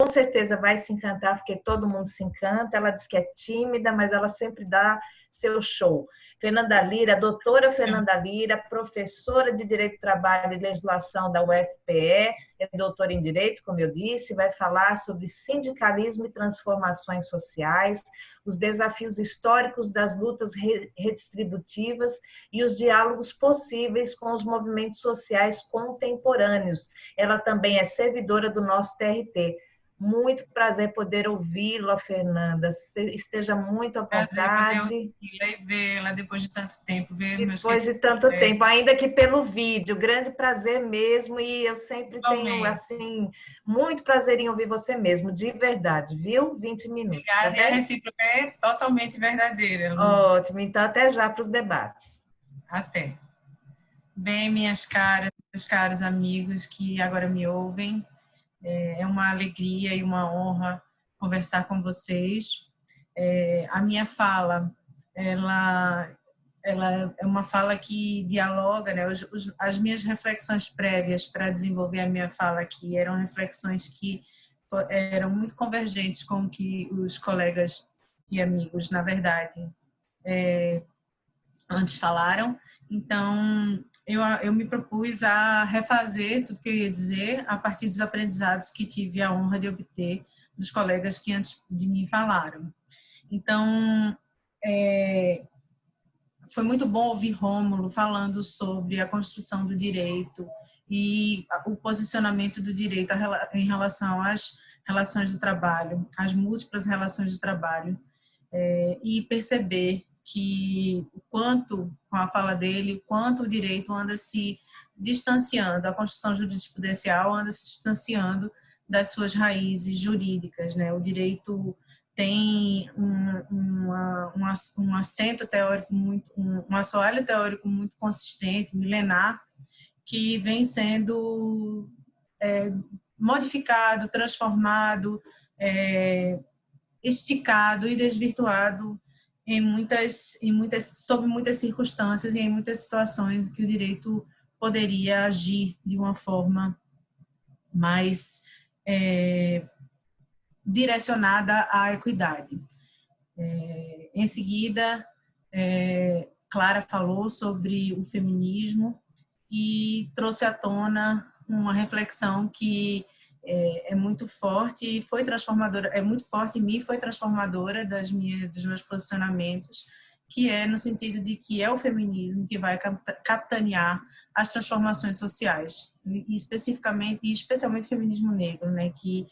com certeza vai se encantar, porque todo mundo se encanta. Ela diz que é tímida, mas ela sempre dá seu show. Fernanda Lira, doutora Fernanda Lira, professora de Direito do Trabalho e Legislação da UFPE, é doutora em Direito, como eu disse, vai falar sobre sindicalismo e transformações sociais, os desafios históricos das lutas redistributivas e os diálogos possíveis com os movimentos sociais contemporâneos. Ela também é servidora do nosso TRT. Muito prazer poder ouvi-la, Fernanda. Esteja muito à Prazer poder vontade. ouvi-la e vê-la depois de tanto tempo, ver meus Depois queridos de tanto tempo, colegas. ainda que pelo vídeo, grande prazer mesmo. E eu sempre tenho, Igualmente. assim, muito prazer em ouvir você mesmo, de verdade, viu? 20 minutos, tá Obrigada, e a bem? recíproca é totalmente verdadeira, Lu. Ótimo, então até já para os debates. Até. Bem, minhas caras, meus caros amigos que agora me ouvem, é uma alegria e uma honra conversar com vocês. A minha fala, ela, ela é uma fala que dialoga, né? As minhas reflexões prévias para desenvolver a minha fala aqui eram reflexões que eram muito convergentes com o que os colegas e amigos, na verdade, antes falaram. Então, eu me propus a refazer tudo que eu ia dizer a partir dos aprendizados que tive a honra de obter dos colegas que antes de mim falaram. Então, foi muito bom ouvir Rômulo falando sobre a construção do direito e o posicionamento do direito em relação às relações de trabalho, às múltiplas relações de trabalho, e perceber que o quanto, com a fala dele, o quanto o direito anda se distanciando, a construção jurisprudencial anda se distanciando das suas raízes jurídicas, né? O direito tem um assento teórico muito, um assoalho teórico muito consistente, milenar, que vem sendo modificado, transformado, esticado e desvirtuado sob muitas circunstâncias e em muitas situações que o direito poderia agir de uma forma mais direcionada à equidade. Em seguida, Clara falou sobre o feminismo e trouxe à tona uma reflexão que é muito forte e foi transformadora, é muito forte em mim, foi transformadora dos meus posicionamentos, que é no sentido de que é o feminismo que vai capitanear as transformações sociais, e especialmente o feminismo negro, né, que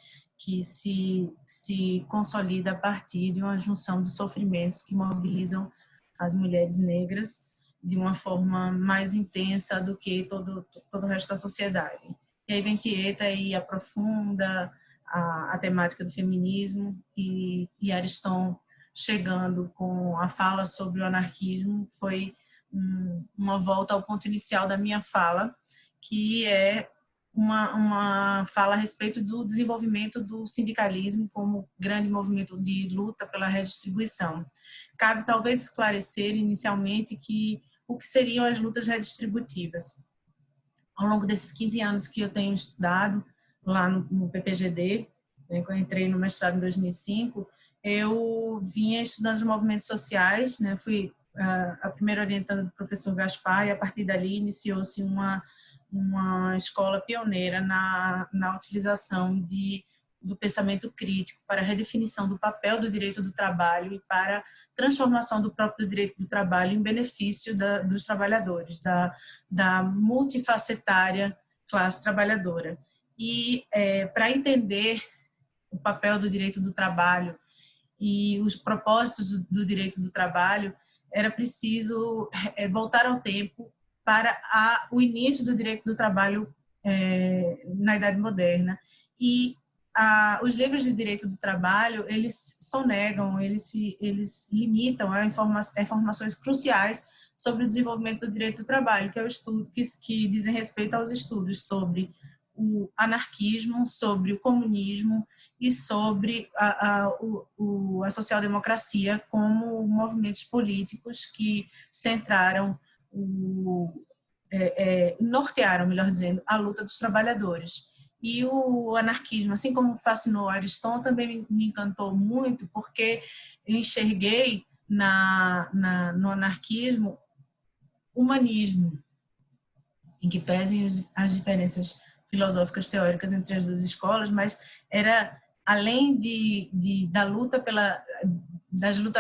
se consolida a partir de uma junção de sofrimentos que mobilizam as mulheres negras de uma forma mais intensa do que todo o resto da sociedade. E aí vem Tieta e aprofunda a temática do feminismo, e Ariston chegando com a fala sobre o anarquismo foi uma volta ao ponto inicial da minha fala, que é uma fala a respeito do desenvolvimento do sindicalismo como grande movimento de luta pela redistribuição. Cabe talvez esclarecer inicialmente o que seriam as lutas redistributivas. Ao longo desses 15 anos que eu tenho estudado lá no PPGD, né, quando eu entrei no mestrado em 2005, eu vinha estudando os movimentos sociais, né, fui a primeira orientanda do professor Gaspar, e a partir dali iniciou-se uma escola pioneira na utilização do pensamento crítico para a redefinição do papel do direito do trabalho e para a transformação do próprio direito do trabalho em benefício dos trabalhadores, da multifacetária classe trabalhadora. E para entender o papel do direito do trabalho e os propósitos do direito do trabalho, era preciso voltar ao tempo para o início do direito do trabalho na Idade Moderna. E os livros de direito do trabalho, eles sonegam, eles limitam a informações cruciais sobre o desenvolvimento do direito do trabalho, que é o estudo que dizem respeito aos estudos sobre o anarquismo, sobre o comunismo e sobre a social-democracia como movimentos políticos que centraram, nortearam, melhor dizendo, a luta dos trabalhadores. E o anarquismo, assim como fascinou Ariston, também me encantou muito, porque eu enxerguei no anarquismo humanismo, em que pesem as diferenças filosóficas teóricas entre as duas escolas, mas era além da luta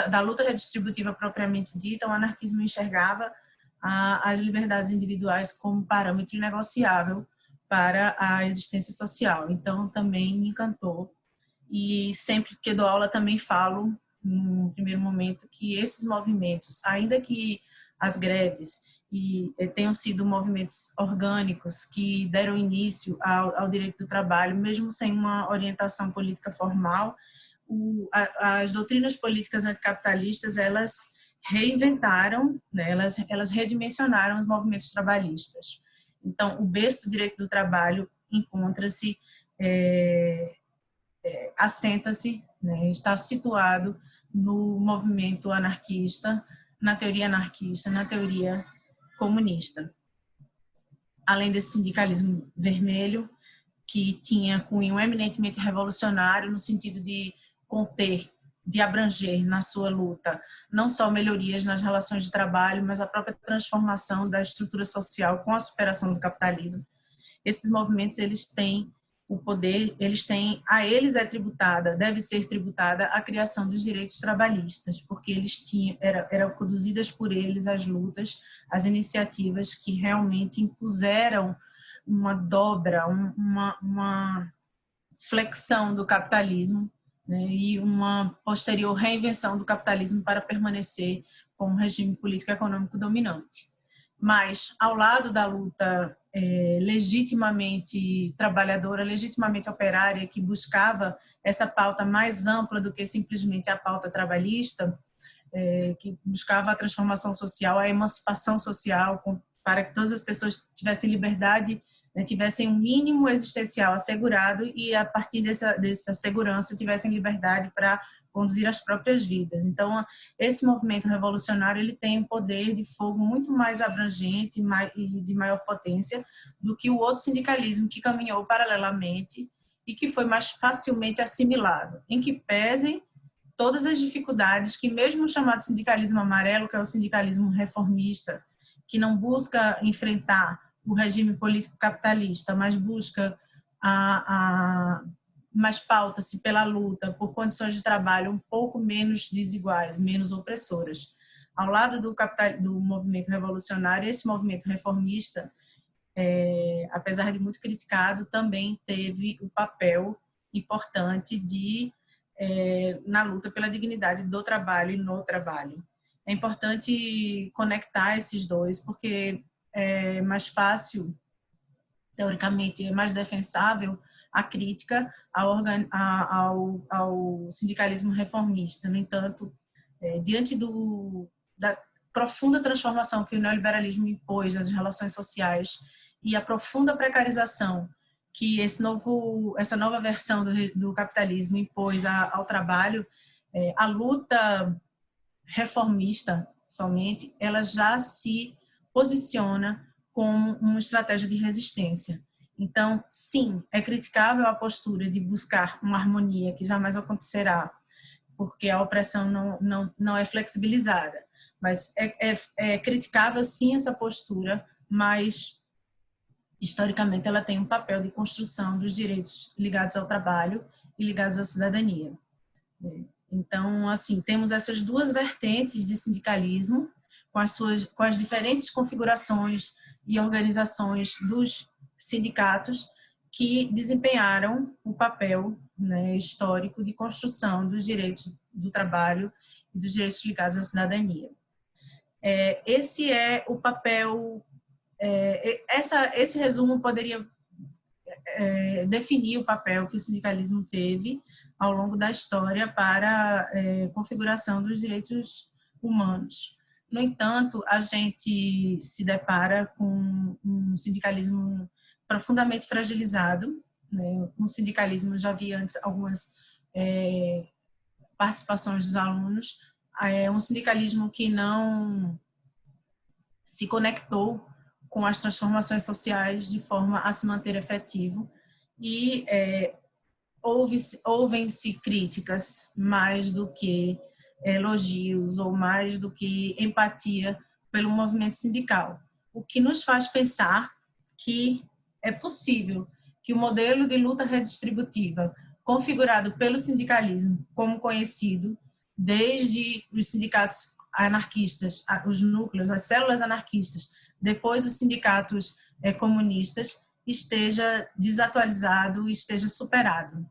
da luta redistributiva propriamente dita, o anarquismo enxergava as liberdades individuais como parâmetro inegociável para a existência social. Então, também me encantou. E sempre que dou aula também falo, no primeiro momento, que esses movimentos, ainda que as greves tenham sido movimentos orgânicos que deram início ao direito do trabalho, mesmo sem uma orientação política formal, as doutrinas políticas anticapitalistas, elas reinventaram, né, elas redimensionaram os movimentos trabalhistas. Então, o berço do direito do trabalho encontra-se, assenta-se, né, está situado no movimento anarquista, na teoria anarquista, na teoria comunista. Além desse sindicalismo vermelho, que tinha cunho eminentemente revolucionário no sentido de conter, de abranger na sua luta não só melhorias nas relações de trabalho, mas a própria transformação da estrutura social com a superação do capitalismo. Esses movimentos, eles têm o poder, a eles é tributada, deve ser tributada a criação dos direitos trabalhistas, porque eram conduzidas por eles as lutas, as iniciativas que realmente impuseram uma dobra, uma flexão do capitalismo, né, e uma posterior reinvenção do capitalismo para permanecer como regime político-econômico dominante. Mas, ao lado da luta legitimamente trabalhadora, legitimamente operária, que buscava essa pauta mais ampla do que simplesmente a pauta trabalhista, que buscava a transformação social, a emancipação social, para que todas as pessoas tivessem liberdade, né, tivessem um mínimo existencial assegurado e, a partir dessa segurança, tivessem liberdade para conduzir as próprias vidas. Então, esse movimento revolucionário, ele tem um poder de fogo muito mais abrangente e de maior potência do que o outro sindicalismo que caminhou paralelamente e que foi mais facilmente assimilado, em que pesem todas as dificuldades que mesmo o chamado sindicalismo amarelo, que é o sindicalismo reformista, que não busca enfrentar o regime político capitalista, mas busca mas pauta-se pela luta por condições de trabalho um pouco menos desiguais, menos opressoras. Ao lado do movimento revolucionário, esse movimento reformista, apesar de muito criticado, também teve o papel importante na luta pela dignidade do trabalho e no trabalho. É importante conectar esses dois, porque é mais fácil, teoricamente, é mais defensável a crítica ao sindicalismo reformista. No entanto, diante da profunda transformação que o neoliberalismo impôs nas relações sociais e a profunda precarização que essa nova versão do capitalismo impôs ao trabalho, a luta reformista somente, ela já se posiciona como uma estratégia de resistência. Então, sim, é criticável a postura de buscar uma harmonia que jamais acontecerá, porque a opressão não é flexibilizada. Mas é criticável, sim, essa postura, mas, historicamente, ela tem um papel de construção dos direitos ligados ao trabalho e ligados à cidadania. Então, assim, temos essas duas vertentes de sindicalismo, com as diferentes configurações e organizações dos sindicatos que desempenharam o papel, né, histórico de construção dos direitos do trabalho e dos direitos ligados à cidadania. Esse é o papel, esse resumo poderia definir o papel que o sindicalismo teve ao longo da história para a configuração dos direitos humanos. No entanto, a gente se depara com um sindicalismo profundamente fragilizado, né? Um sindicalismo, já vi antes algumas participações dos alunos, um sindicalismo que não se conectou com as transformações sociais de forma a se manter efetivo e ouvem-se críticas mais do que elogios ou mais do que empatia pelo movimento sindical, o que nos faz pensar que é possível que o modelo de luta redistributiva configurado pelo sindicalismo como conhecido desde os sindicatos anarquistas, os núcleos, as células anarquistas, depois os sindicatos comunistas, esteja desatualizado, esteja superado,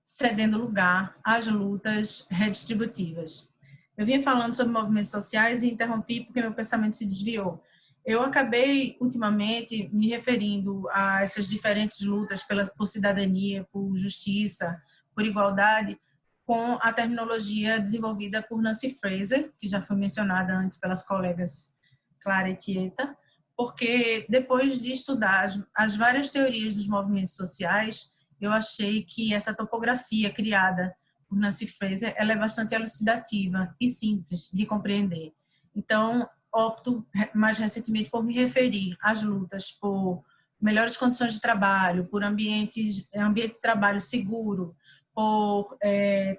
cedendo lugar às lutas redistributivas. Eu vinha falando sobre movimentos sociais e interrompi porque meu pensamento se desviou. Eu acabei, ultimamente, me referindo a essas diferentes lutas por cidadania, por justiça, por igualdade, com a terminologia desenvolvida por Nancy Fraser, que já foi mencionada antes pelas colegas Clara e Tieta, porque depois de estudar as várias teorias dos movimentos sociais, eu achei que essa topografia criada por Nancy Fraser, ela é bastante elucidativa e simples de compreender. Então, opto mais recentemente por me referir às lutas por melhores condições de trabalho, por ambiente de trabalho seguro, por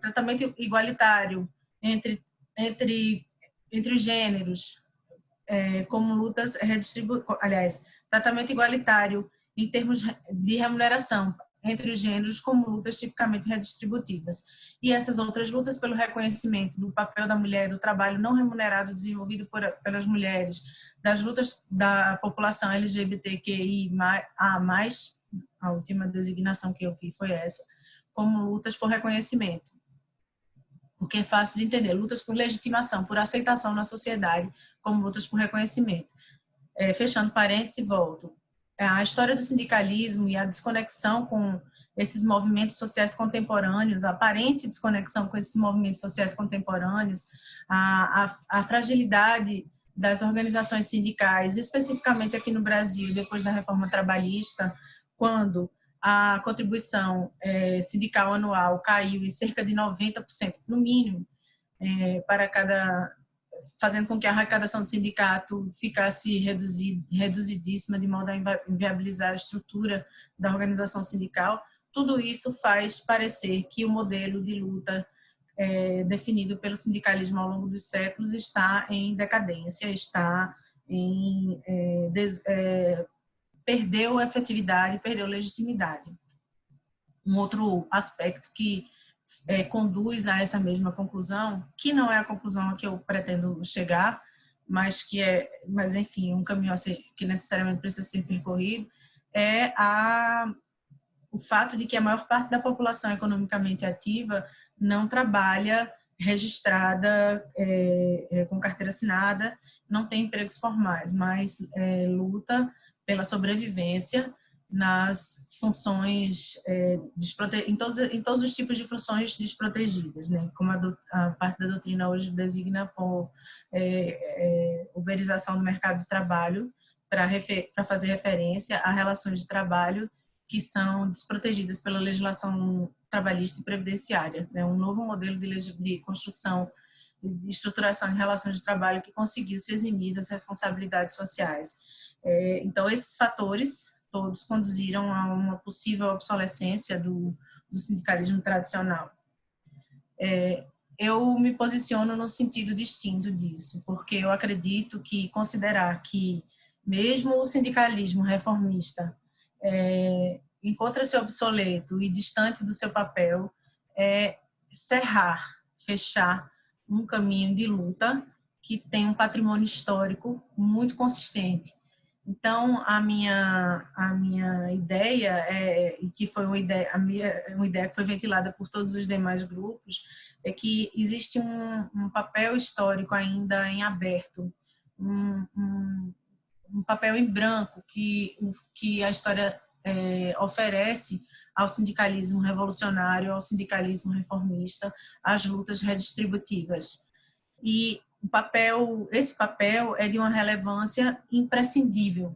tratamento igualitário entre os gêneros, como lutas aliás, tratamento igualitário em termos de remuneração entre os gêneros como lutas tipicamente redistributivas. E essas outras lutas pelo reconhecimento do papel da mulher, do trabalho não remunerado desenvolvido pelas mulheres, das lutas da população LGBTQIA+, a última designação que eu vi foi essa, como lutas por reconhecimento. Porque é fácil de entender, lutas por legitimação, por aceitação na sociedade, como lutas por reconhecimento. Fechando parênteses, volto. A história do sindicalismo e a desconexão com esses movimentos sociais contemporâneos, a aparente desconexão com esses movimentos sociais contemporâneos, a fragilidade das organizações sindicais, especificamente aqui no Brasil, depois da reforma trabalhista, quando a contribuição sindical anual caiu em cerca de 90%, no mínimo, fazendo com que a arrecadação do sindicato ficasse reduzidíssima, de modo a inviabilizar a estrutura da organização sindical. Tudo isso faz parecer que o modelo de luta definido pelo sindicalismo ao longo dos séculos está em decadência, perdeu efetividade, perdeu legitimidade. Um outro aspecto que conduz a essa mesma conclusão, que não é a conclusão a que eu pretendo chegar, mas enfim, um caminho que necessariamente precisa ser percorrido, é o fato de que a maior parte da população economicamente ativa não trabalha registrada, com carteira assinada, não tem empregos formais, mas luta pela sobrevivência nas funções, em todos os tipos de funções desprotegidas, né? Como a parte da doutrina hoje designa por uberização do mercado de trabalho, para fazer referência a relações de trabalho que são desprotegidas pela legislação trabalhista e previdenciária, né? Um novo modelo de construção e de estruturação de relações de trabalho que conseguiu se eximir das responsabilidades sociais. Então, esses fatores todos conduziram a uma possível obsolescência do sindicalismo tradicional. Eu me posiciono no sentido distinto disso, porque eu acredito que considerar que mesmo o sindicalismo reformista encontra-se obsoleto e distante do seu papel é fechar um caminho de luta que tem um patrimônio histórico muito consistente. Então, a minha ideia, que foi uma ideia que foi ventilada por todos os demais grupos, é que existe um papel histórico ainda em aberto, um papel em branco que a história oferece ao sindicalismo revolucionário, ao sindicalismo reformista, às lutas redistributivas. E esse papel é de uma relevância imprescindível,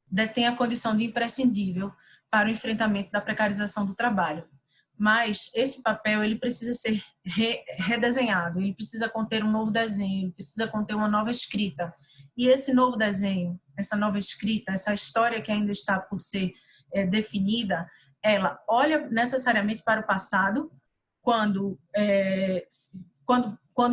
detém a condição de imprescindível para o enfrentamento da precarização do trabalho. Mas esse papel ele precisa ser redesenhado, ele precisa conter um novo desenho, ele precisa conter uma nova escrita. E esse novo desenho, essa nova escrita, essa história que ainda está por ser definida, ela olha necessariamente para o passado, quando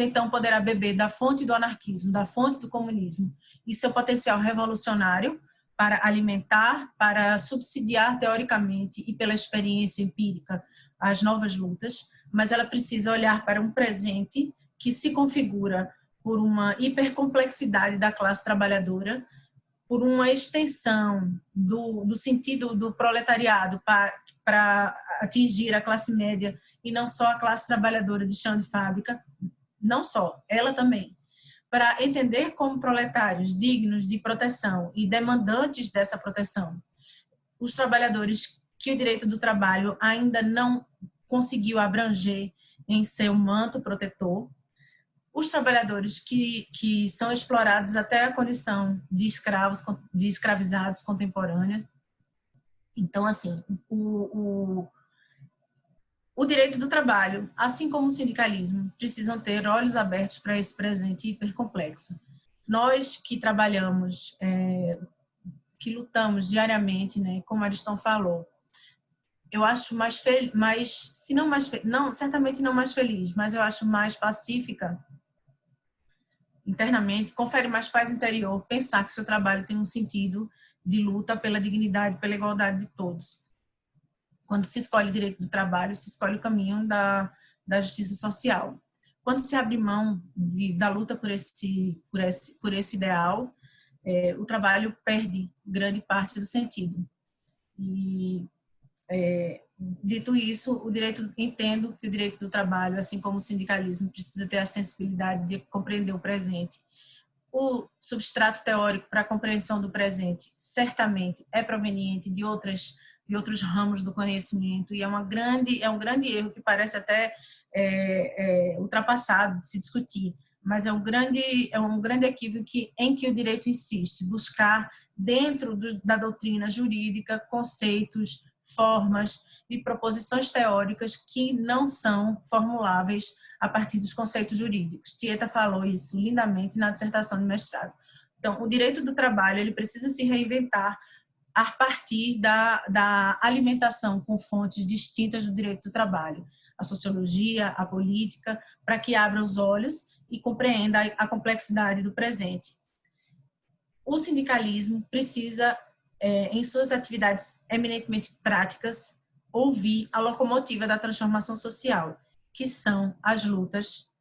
então poderá beber da fonte do anarquismo, da fonte do comunismo e seu potencial revolucionário para alimentar, para subsidiar teoricamente e pela experiência empírica as novas lutas, mas ela precisa olhar para um presente que se configura por uma hipercomplexidade da classe trabalhadora, por uma extensão do sentido do proletariado para atingir a classe média e não só a classe trabalhadora de chão de fábrica, não só, ela também, para entender como proletários dignos de proteção e demandantes dessa proteção, os trabalhadores que o direito do trabalho ainda não conseguiu abranger em seu manto protetor, os trabalhadores que são explorados até a condição de escravos, de escravizados contemporâneos. Então, assim, o direito do trabalho, assim como o sindicalismo, precisam ter olhos abertos para esse presente hipercomplexo. Nós que trabalhamos, que lutamos diariamente, né, como Ariston falou, eu acho certamente não mais feliz, mas eu acho mais pacífica internamente, confere mais paz interior, pensar que seu trabalho tem um sentido de luta pela dignidade, pela igualdade de todos. Quando se escolhe o direito do trabalho, se escolhe o caminho da justiça social. Quando se abre mão da luta por esse ideal, o trabalho perde grande parte do sentido. E, dito isso, entendo que o direito do trabalho, assim como o sindicalismo, precisa ter a sensibilidade de compreender o presente. O substrato teórico para a compreensão do presente, certamente, é proveniente de outros ramos do conhecimento e é um grande erro que parece até ultrapassado de se discutir, mas é um grande equívoco em que o direito insiste, buscar dentro da doutrina jurídica conceitos, formas e proposições teóricas que não são formuláveis a partir dos conceitos jurídicos. Tieta falou isso lindamente na dissertação de mestrado. Então, o direito do trabalho ele precisa se reinventar a partir da alimentação com fontes distintas do direito do trabalho, a sociologia, a política, para que abra os olhos e compreenda a complexidade do presente. O sindicalismo precisa, em suas atividades eminentemente práticas, ouvir a locomotiva da transformação social, que são as lutas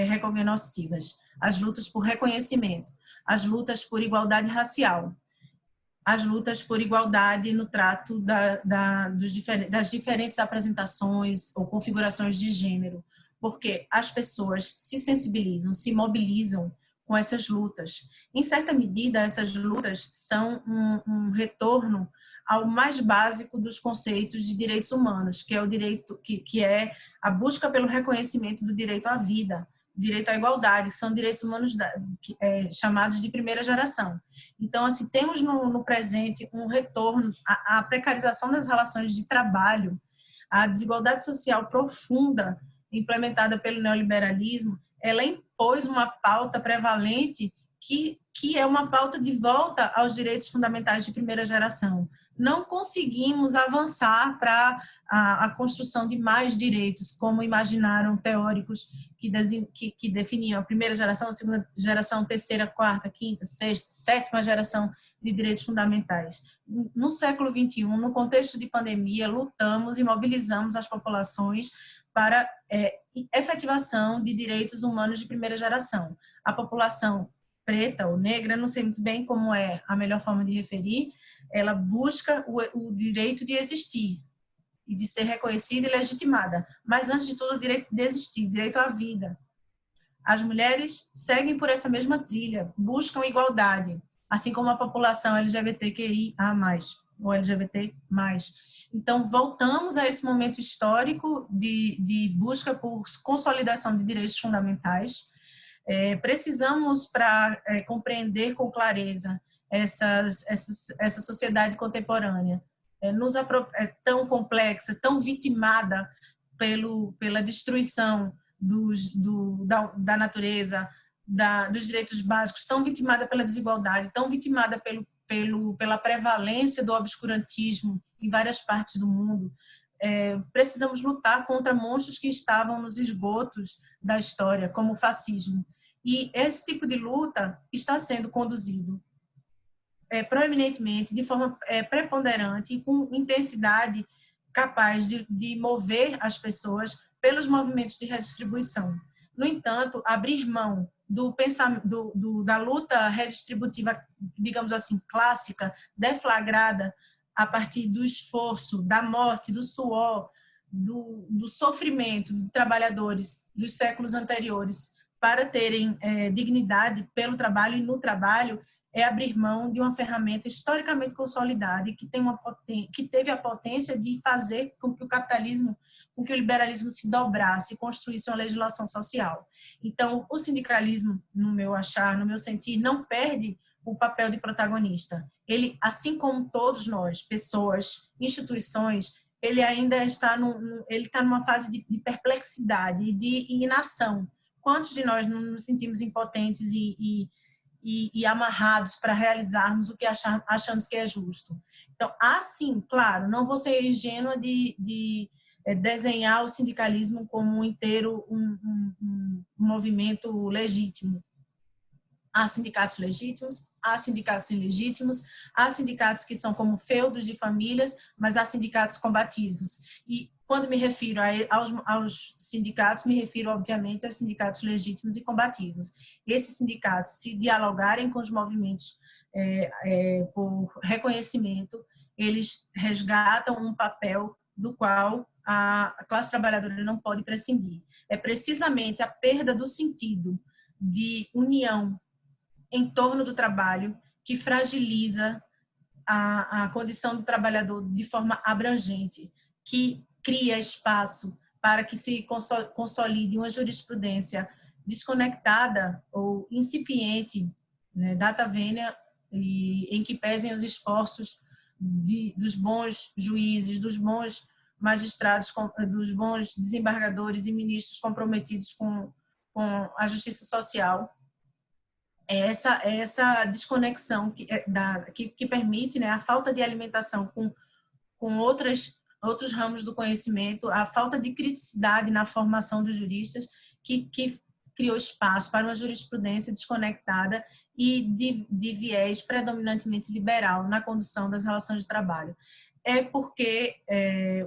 recognoscitivas, as lutas por reconhecimento, as lutas por igualdade racial, as lutas por igualdade no trato das diferentes apresentações ou configurações de gênero, porque as pessoas se sensibilizam, se mobilizam com essas lutas. Em certa medida, essas lutas são um retorno ao mais básico dos conceitos de direitos humanos, que é o direito, que é a busca pelo reconhecimento do direito à vida, direito à igualdade, que são direitos humanos chamados de primeira geração. Então, assim, temos no presente um retorno à precarização das relações de trabalho, à desigualdade social profunda implementada pelo neoliberalismo. Ela impôs uma pauta prevalente que é uma pauta de volta aos direitos fundamentais de primeira geração. Não conseguimos avançar para a construção de mais direitos, como imaginaram teóricos que definiam a primeira geração, a segunda geração, terceira, quarta, quinta, sexta, sétima geração de direitos fundamentais. No século XXI, no contexto de pandemia, lutamos e mobilizamos as populações para efetivação de direitos humanos de primeira geração. A população preta ou negra, não sei muito bem como é a melhor forma de referir, ela busca o direito de existir e de ser reconhecida e legitimada, mas antes de tudo o direito de existir, direito à vida. As mulheres seguem por essa mesma trilha, buscam igualdade, assim como a população LGBTQIA+, ou LGBT+. Então, voltamos a esse momento histórico de busca por consolidação de direitos fundamentais. Precisamos, para compreender com clareza essa sociedade contemporânea, tão complexa, tão vitimada pela destruição da natureza, dos direitos básicos, tão vitimada pela desigualdade, tão vitimada pela prevalência do obscurantismo em várias partes do mundo. Precisamos lutar contra monstros que estavam nos esgotos da história, como o fascismo. E esse tipo de luta está sendo conduzido proeminentemente, de forma preponderante e com intensidade capaz de mover as pessoas pelos movimentos de redistribuição. No entanto, abrir mão da luta redistributiva, digamos assim, clássica, deflagrada a partir do esforço, da morte, do suor, do sofrimento de trabalhadores dos séculos anteriores para terem dignidade pelo trabalho e no trabalho, é abrir mão de uma ferramenta historicamente consolidada e que teve a potência de fazer com que o capitalismo, com que o liberalismo se dobrasse e construísse uma legislação social. Então, o sindicalismo, no meu achar, no meu sentir, não perde o papel de protagonista. Ele, assim como todos nós, pessoas, instituições, ele ainda está numa fase de perplexidade e de inação. Quantos de nós não nos sentimos impotentes e amarrados para realizarmos o que achamos que é justo? Então, assim, claro, não vou ser ingênua de desenhar o sindicalismo como inteiro um movimento legítimo. Há sindicatos legítimos, há sindicatos ilegítimos, há sindicatos que são como feudos de famílias, mas há sindicatos combativos. E quando me refiro aos sindicatos, me refiro, obviamente, aos sindicatos legítimos e combativos. Esses sindicatos, se dialogarem com os movimentos por reconhecimento, eles resgatam um papel do qual a classe trabalhadora não pode prescindir. É precisamente a perda do sentido de união em torno do trabalho que fragiliza a condição do trabalhador de forma abrangente, que cria espaço para que se consolide uma jurisprudência desconectada ou incipiente, né, data vênia, em que pesem os esforços dos bons juízes, dos bons magistrados, dos bons desembargadores e ministros comprometidos com a justiça social. Essa desconexão que permite, né, a falta de alimentação com outros ramos do conhecimento, a falta de criticidade na formação dos juristas, que criou espaço para uma jurisprudência desconectada e de viés predominantemente liberal na condução das relações de trabalho. É porque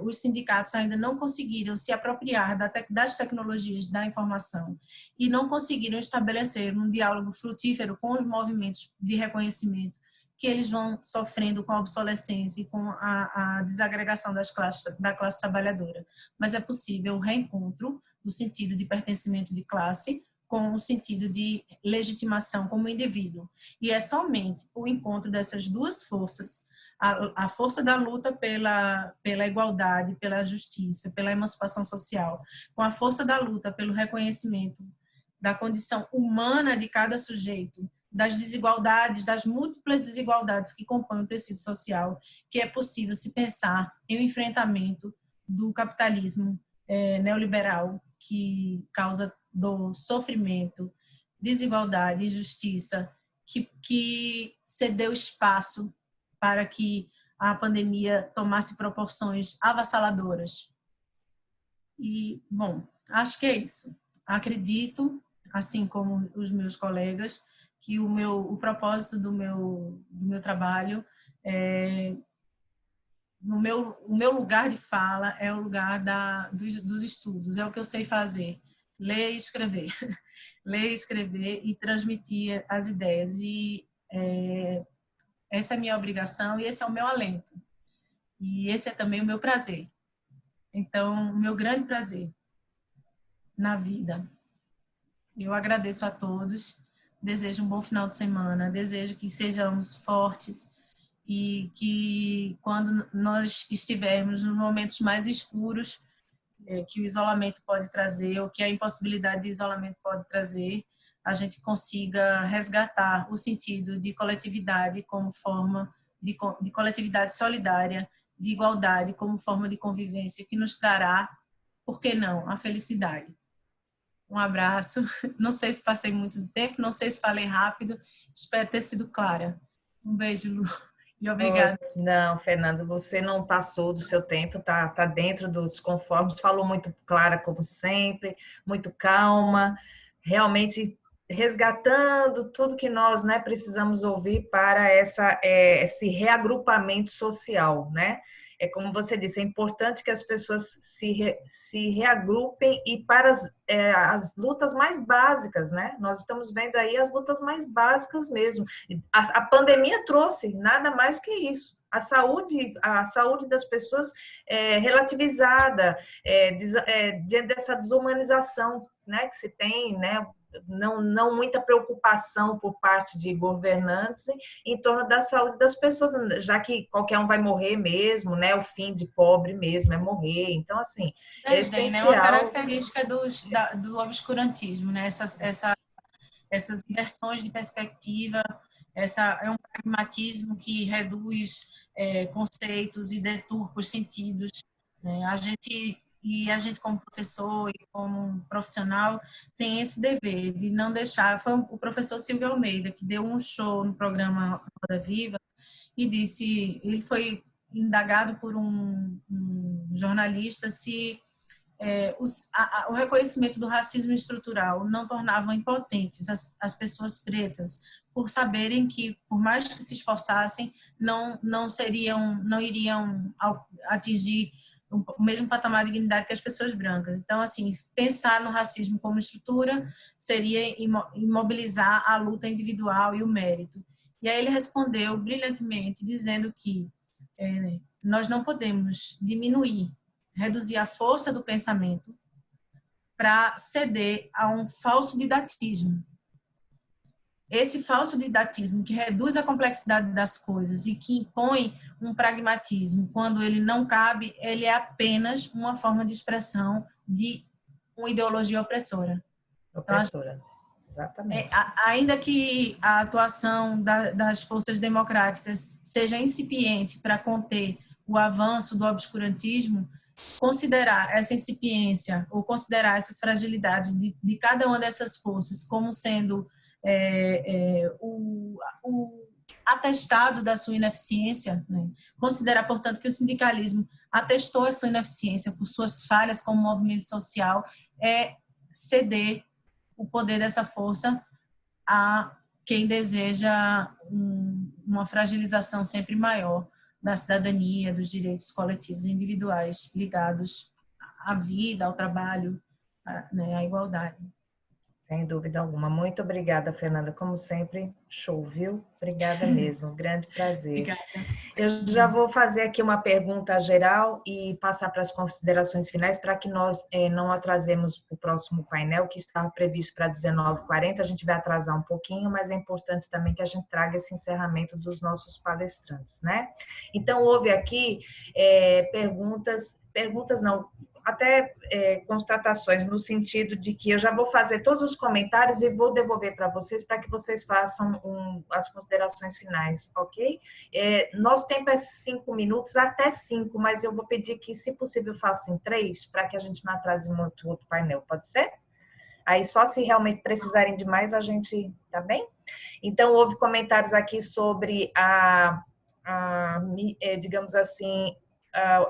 os sindicatos ainda não conseguiram se apropriar das tecnologias da informação e não conseguiram estabelecer um diálogo frutífero com os movimentos de reconhecimento, que eles vão sofrendo com a obsolescência e com a desagregação da classe trabalhadora. Mas é possível o reencontro do sentido de pertencimento de classe com o sentido de legitimação como indivíduo. E é somente o encontro dessas duas forças, a força da luta pela igualdade, pela justiça, pela emancipação social, com a força da luta pelo reconhecimento da condição humana de cada sujeito, das desigualdades, das múltiplas desigualdades que compõem o tecido social, que é possível se pensar em um enfrentamento do capitalismo neoliberal, que causa dor, sofrimento, desigualdade, injustiça, que cedeu espaço para que a pandemia tomasse proporções avassaladoras. E, bom, acho que é isso. Acredito, assim como os meus colegas, que o propósito do meu trabalho o meu lugar de fala é o lugar dos estudos, é o que eu sei fazer, ler e escrever. Ler, escrever e transmitir as ideias. E essa é a minha obrigação e esse é o meu alento. E esse é também o meu prazer. Então, o meu grande prazer na vida. Eu agradeço a todos, desejo um bom final de semana, desejo que sejamos fortes e que quando nós estivermos nos momentos mais escuros que o isolamento pode trazer, ou que a impossibilidade de isolamento pode trazer, a gente consiga resgatar o sentido de coletividade como forma de coletividade solidária, de igualdade como forma de convivência, que nos trará, por que não, a felicidade. Um abraço. Não sei se passei muito tempo, não sei se falei rápido, espero ter sido clara. Um beijo, Lu, e Oh, obrigada. não, Fernando, você não passou do seu tempo, tá dentro dos conformes, falou muito clara, como sempre, muito calma, realmente resgatando tudo que nós, né, precisamos ouvir para esse reagrupamento social, né? É como você disse, é importante que as pessoas se reagrupem e para as lutas mais básicas, né? Nós estamos vendo aí as lutas mais básicas mesmo. A pandemia trouxe nada mais do que isso. A saúde das pessoas relativizada, diante dessa desumanização, né, que se tem, né, não muita preocupação por parte de governantes em torno da saúde das pessoas, já que qualquer um vai morrer mesmo, né? O fim de pobre mesmo é morrer. Então, assim, é Desdém, né? Uma essencial. característica do obscurantismo, né? Essas inversões de perspectiva, é um pragmatismo que reduz conceitos e deturpa os sentidos, né? A gente como professor e como profissional tem esse dever de não deixar. Foi o professor Silvio Almeida que deu um show no programa Roda Viva e disse, ele foi indagado por um jornalista se o reconhecimento do racismo estrutural não tornavam impotentes as pessoas pretas por saberem que, por mais que se esforçassem, não iriam atingir o mesmo patamar de dignidade que as pessoas brancas. Então, assim, pensar no racismo como estrutura seria imobilizar a luta individual e o mérito. E aí ele respondeu brilhantemente, dizendo que nós não podemos reduzir a força do pensamento para ceder a um falso didatismo. Esse falso didatismo que reduz a complexidade das coisas e que impõe um pragmatismo quando ele não cabe, ele é apenas uma forma de expressão de uma ideologia opressora. Opressora, exatamente. Ainda que a atuação das forças democráticas seja incipiente para conter o avanço do obscurantismo, considerar essa incipiência ou considerar essas fragilidades de cada uma dessas forças como sendo o atestado da sua ineficiência, né? Considerar, portanto, que o sindicalismo atestou a sua ineficiência por suas falhas como movimento social, é ceder o poder dessa força a quem deseja uma fragilização sempre maior da cidadania, dos direitos coletivos e individuais ligados à vida, ao trabalho, né, à igualdade. Sem dúvida alguma. Muito obrigada, Fernanda. Como sempre, show, viu? Obrigada mesmo. Grande prazer. Obrigada. Eu já vou fazer aqui uma pergunta geral e passar para as considerações finais para que nós não atrasemos o próximo painel, que estava previsto para 19h40. A gente vai atrasar um pouquinho, mas é importante também que a gente traga esse encerramento dos nossos palestrantes, né? Então, houve aqui perguntas não, até constatações no sentido de que eu já vou fazer todos os comentários e vou devolver para vocês para que vocês façam as considerações finais, ok? Nosso tempo é 5 minutos, até 5, mas eu vou pedir que, se possível, façam em 3 para que a gente não atrase muito outro painel, pode ser? Aí só se realmente precisarem de mais, a gente, tá bem? Então, houve comentários aqui sobre digamos assim,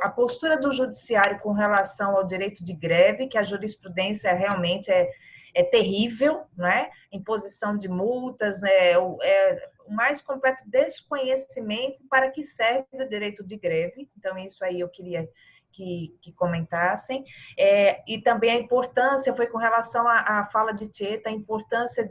a postura do judiciário com relação ao direito de greve, que a jurisprudência realmente é terrível, né? Imposição de multas, né? O mais completo desconhecimento para que serve o direito de greve. Então, isso aí eu queria que comentassem. E também a importância, foi com relação à fala de Tieta, a importância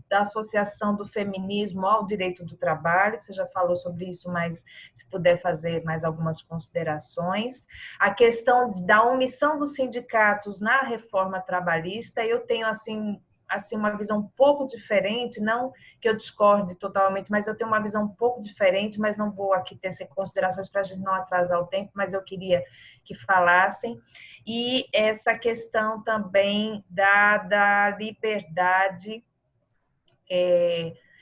da associação do feminismo ao direito do trabalho. Você já falou sobre isso, mas se puder fazer mais algumas considerações. A questão da omissão dos sindicatos na reforma trabalhista, eu tenho, assim, uma visão um pouco diferente, não que eu discorde totalmente, mas eu tenho uma visão um pouco diferente, mas não vou aqui tecer considerações para a gente não atrasar o tempo, mas eu queria que falassem. E essa questão também da liberdade,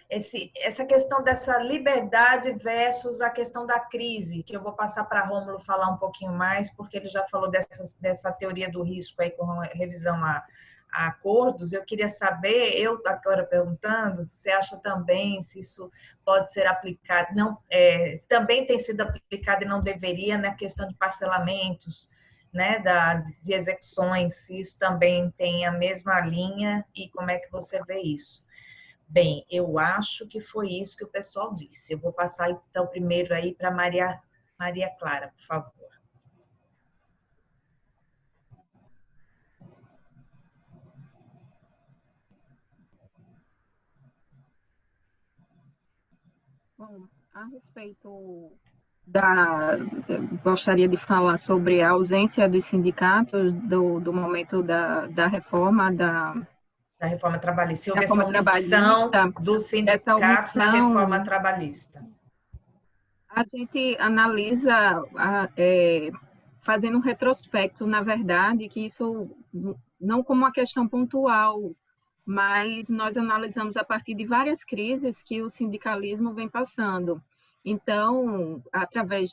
essa questão dessa liberdade versus a questão da crise, que eu vou passar para Rômulo falar um pouquinho mais, porque ele já falou dessa teoria do risco aí com revisão a acordos, eu queria saber, eu agora perguntando, você acha também se isso pode ser aplicado, não, também tem sido aplicado e não deveria na questão de parcelamentos, né, de execuções, se isso também tem a mesma linha e como é que você vê isso? Bem, eu acho que foi isso que o pessoal disse. Eu vou passar então primeiro aí para Maria Clara, por favor. Bom, a respeito gostaria de falar sobre a ausência dos sindicatos do momento da reforma Da reforma trabalhista. Se da houve essa reforma omissão trabalhista, dos essa sindicatos na reforma omissão, trabalhista. a gente analisa fazendo um retrospecto, na verdade, que isso não como uma questão pontual, mas nós analisamos a partir de várias crises que o sindicalismo vem passando. Então, através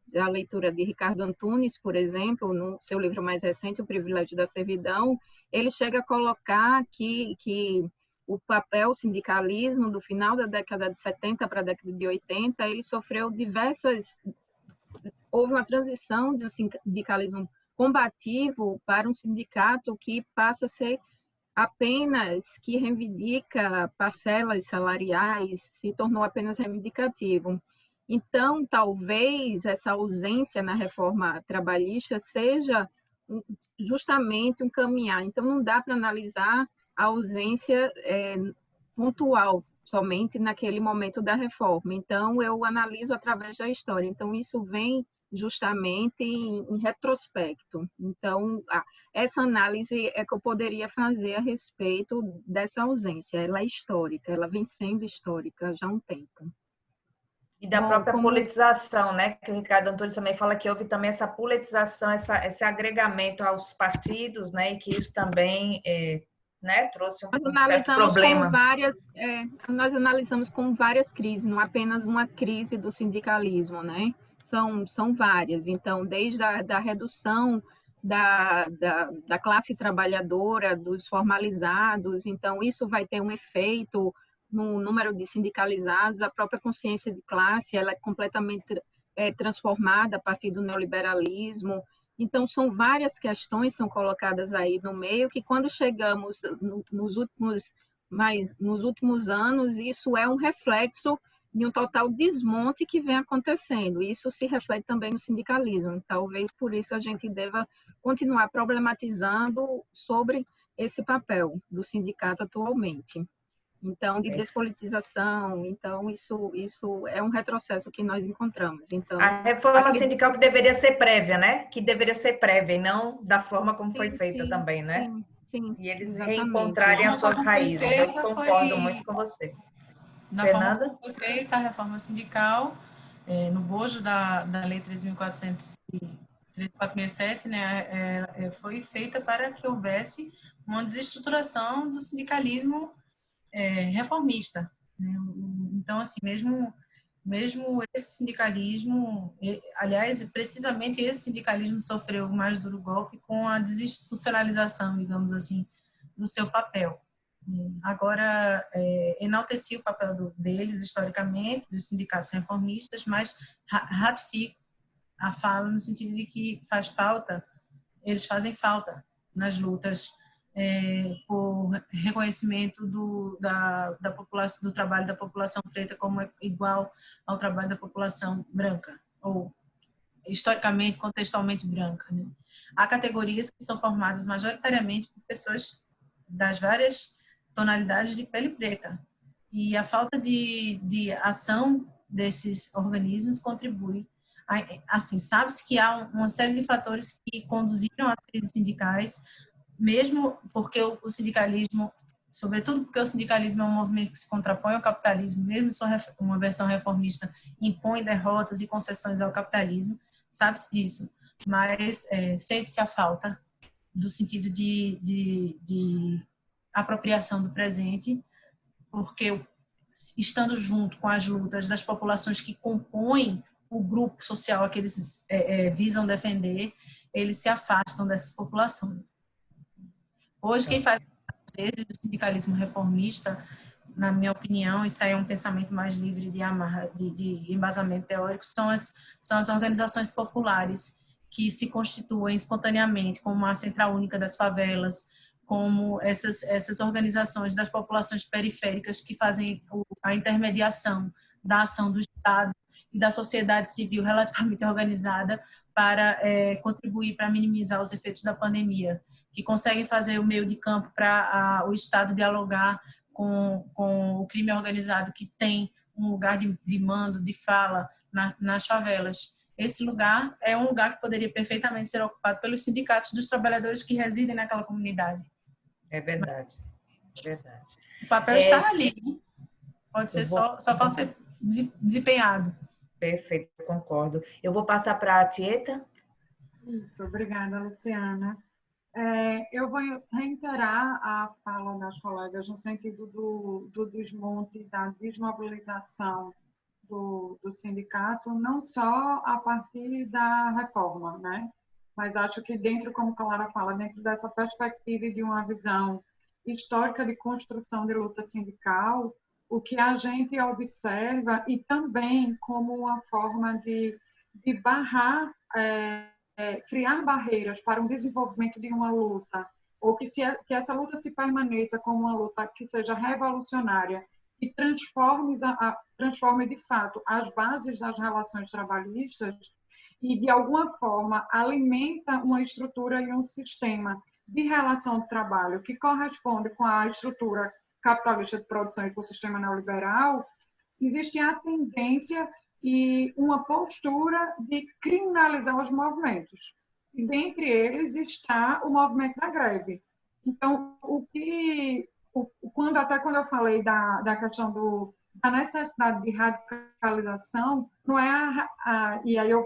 da leitura de Ricardo Antunes, por exemplo, no seu livro mais recente, O Privilégio da Servidão, ele chega a colocar que o papel sindicalismo do final da década de 70 para a década de 80, ele sofreu houve uma transição de um sindicalismo combativo para um sindicato que passa a ser apenas que reivindica parcelas salariais, se tornou apenas reivindicativo. Então, talvez essa ausência na reforma trabalhista seja justamente um caminhar. Então, não dá para analisar a ausência pontual, somente naquele momento da reforma. Então, eu analiso através da história. Então, isso vem justamente em retrospecto. Então, essa análise é que eu poderia fazer a respeito dessa ausência. Ela é histórica, ela vem sendo histórica já há um tempo. E da própria politização, né? Que o Ricardo Antunes também fala que houve também essa politização, esse agregamento aos partidos, né? E que isso também né, trouxe um certo problema. Nós analisamos como várias crises, não apenas uma crise do sindicalismo, né? São várias. Então, desde a redução da classe trabalhadora, dos formalizados, então isso vai ter um efeito no número de sindicalizados, a própria consciência de classe, ela é completamente transformada a partir do neoliberalismo. Então, são várias questões que são colocadas aí no meio, que quando chegamos nos últimos anos, isso é um reflexo de um total desmonte que vem acontecendo. Isso se reflete também no sindicalismo. Talvez por isso a gente deva continuar problematizando sobre esse papel do sindicato atualmente. Então, de despolitização, então isso é um retrocesso que nós encontramos. Então, a reforma sindical que deveria ser prévia, né? Que deveria ser prévia e não da forma como foi feita também, né? Sim, e eles exatamente. reencontrarem as suas raízes. Eu concordo muito com você. Na Fernanda? Forma como foi feita a reforma sindical, no bojo da Lei 3.467, né, foi feita para que houvesse uma desestruturação do sindicalismo reformista. Né? Então, assim, mesmo esse sindicalismo, aliás, precisamente esse sindicalismo sofreu o mais duro golpe com a desinstitucionalização, digamos assim, do seu papel. Agora, enalteci o papel deles historicamente, dos sindicatos reformistas, mas ratifico a fala no sentido de que eles fazem falta nas lutas por reconhecimento da população, do trabalho da população preta como igual ao trabalho da população branca, ou historicamente, contextualmente branca. Né? Há categorias que são formadas majoritariamente por pessoas das várias tonalidades de pele preta, e a falta de ação desses organismos contribui. Assim, sabe-se que há uma série de fatores que conduziram às crises sindicais, mesmo porque o sindicalismo, sobretudo porque o sindicalismo é um movimento que se contrapõe ao capitalismo, mesmo uma versão reformista impõe derrotas e concessões ao capitalismo, sabe-se disso, mas sente-se a falta do sentido de apropriação do presente, porque estando junto com as lutas das populações que compõem o grupo social a que eles visam defender, eles se afastam dessas populações. Hoje, quem faz vezes, do sindicalismo reformista, na minha opinião, isso aí é um pensamento mais livre de embasamento teórico, são as organizações populares que se constituem espontaneamente, como a Central Única das Favelas, como essas organizações das populações periféricas que fazem a intermediação da ação do Estado e da sociedade civil relativamente organizada para contribuir para minimizar os efeitos da pandemia, que conseguem fazer o meio de campo para o Estado dialogar com o crime organizado que tem um lugar de mando, de fala nas favelas. Esse lugar é um lugar que poderia perfeitamente ser ocupado pelos sindicatos dos trabalhadores que residem naquela comunidade. É verdade, é verdade. O papel está ali, né? Pode ser só falta ser desempenhado. Perfeito, concordo. Eu vou passar para a Tieta. Isso, obrigada, Luciana. Eu vou reiterar a fala das colegas no sentido do desmonte, da desmobilização do sindicato, não só a partir da reforma, né? Mas acho que dentro, como a Clara fala, dentro dessa perspectiva de uma visão histórica de construção de luta sindical, o que a gente observa e também como uma forma de barrar, criar barreiras para o desenvolvimento de uma luta, ou que essa luta se permaneça como uma luta que seja revolucionária e transforme de fato as bases das relações trabalhistas e, de alguma forma, alimenta uma estrutura e um sistema de relação de trabalho que corresponde com a estrutura capitalista de produção e com o sistema neoliberal, existe a tendência e uma postura de criminalizar os movimentos. E dentre eles está o movimento da greve. Então, quando eu falei da questão da necessidade de radicalização, não é e aí eu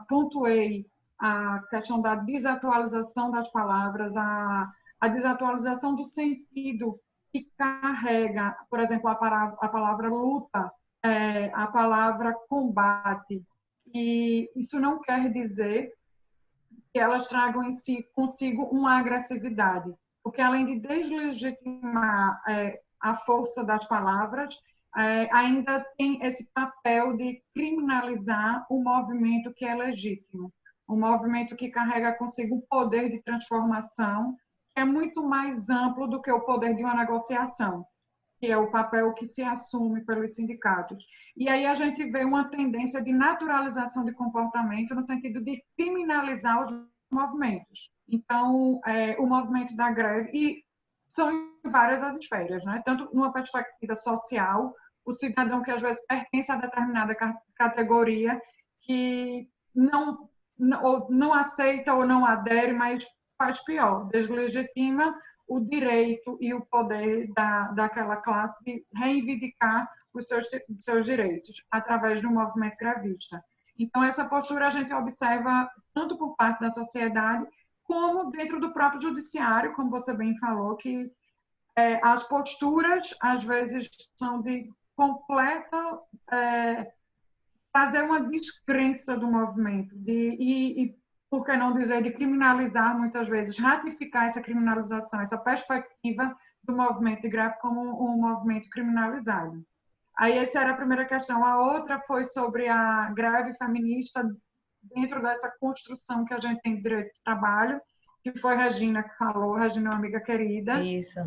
pontuei a questão da desatualização das palavras, a desatualização do sentido que carrega, por exemplo, a palavra luta, a palavra combate. E isso não quer dizer que elas tragam em si consigo uma agressividade, porque além de deslegitimar a força das palavras, ainda tem esse papel de criminalizar o movimento que é legítimo, um movimento que carrega consigo um poder de transformação que é muito mais amplo do que o poder de uma negociação, que é o papel que se assume pelos sindicatos. E aí a gente vê uma tendência de naturalização de comportamento no sentido de criminalizar os movimentos. Então, o movimento da greve, e são em várias as esferas, né? Tanto numa perspectiva social, o cidadão que às vezes pertence a determinada categoria que não aceita ou não adere, mas faz pior, deslegitima o direito e o poder daquela classe de reivindicar os seus direitos através de um movimento grevista. Então, essa postura a gente observa tanto por parte da sociedade como dentro do próprio judiciário, como você bem falou, que as posturas, às vezes, são de completa fazer uma descrença do movimento e por que não dizer, de criminalizar muitas vezes, ratificar essa criminalização, essa perspectiva do movimento de greve como um movimento criminalizado. Aí essa era a primeira questão. A outra foi sobre a greve feminista dentro dessa construção que a gente tem de direito de trabalho, que foi a Regina que falou, Regina é uma amiga querida. Isso.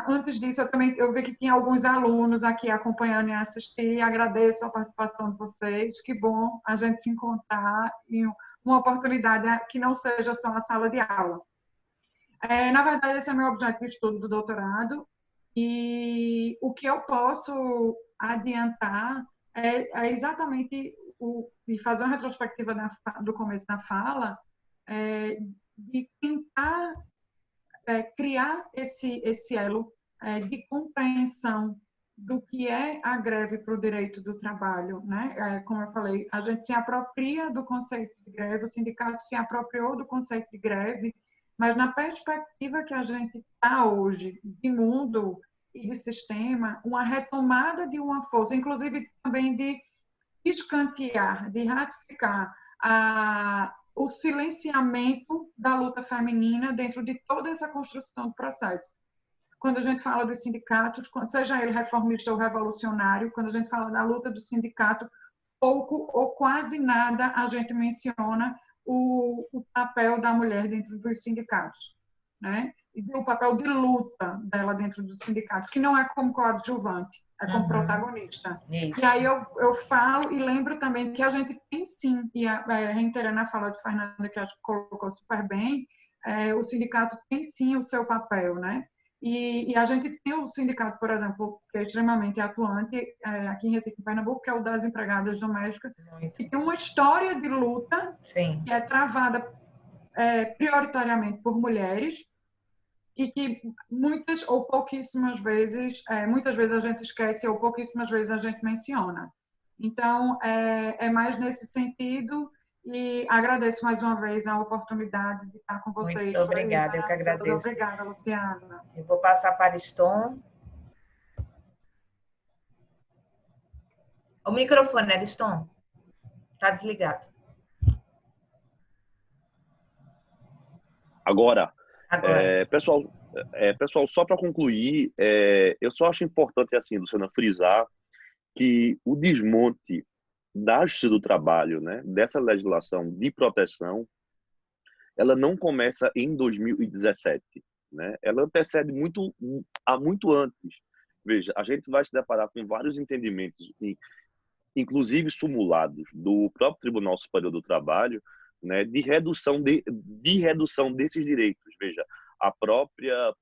Antes disso, eu vi que tinha alguns alunos aqui acompanhando e assistir. Agradeço a participação de vocês. Que bom a gente se encontrar em uma oportunidade que não seja só a sala de aula. Na verdade, esse é o meu objeto de estudo do doutorado. E o que eu posso adiantar é exatamente e fazer uma retrospectiva do começo da fala, de tentar criar esse elo de compreensão do que é a greve para o direito do trabalho, né? Como eu falei, a gente se apropria do conceito de greve, o sindicato se apropriou do conceito de greve, mas na perspectiva que a gente está hoje, de mundo e de sistema, uma retomada de uma força, inclusive também de escantear, de ratificar o silenciamento da luta feminina dentro de toda essa construção do processo. Quando a gente fala dos sindicatos, seja ele reformista ou revolucionário, quando a gente fala da luta do sindicato, pouco ou quase nada a gente menciona o papel da mulher dentro dos sindicatos, né? E o papel de luta dela dentro do sindicato, que não é como coadjuvante, é como protagonista. Isso. E aí eu falo e lembro também que a gente tem sim, e reiterando a fala de Fernanda, que acho que colocou super bem, o sindicato tem sim o seu papel, né? E a gente tem o sindicato, por exemplo, que é extremamente atuante aqui em Recife, Pernambuco, que é o das empregadas domésticas, que tem uma história de luta Sim. que é travada prioritariamente por mulheres e que muitas ou pouquíssimas vezes, muitas vezes a gente esquece ou pouquíssimas vezes a gente menciona. Então, é mais nesse sentido. E agradeço mais uma vez a oportunidade de estar com vocês. Muito obrigada, eu que agradeço. Obrigada, Luciana. Eu vou passar para Ariston. O microfone, Ariston, está desligado. Agora. Agora. Pessoal, só para concluir, eu só acho importante, assim, Luciana, frisar que o desmonte da Justiça do Trabalho, né, dessa legislação de proteção, ela não começa em 2017, né? Ela antecede muito antes. Veja, a gente vai se deparar com vários entendimentos, inclusive simulados do próprio Tribunal Superior do Trabalho, né, de redução desses direitos. Veja,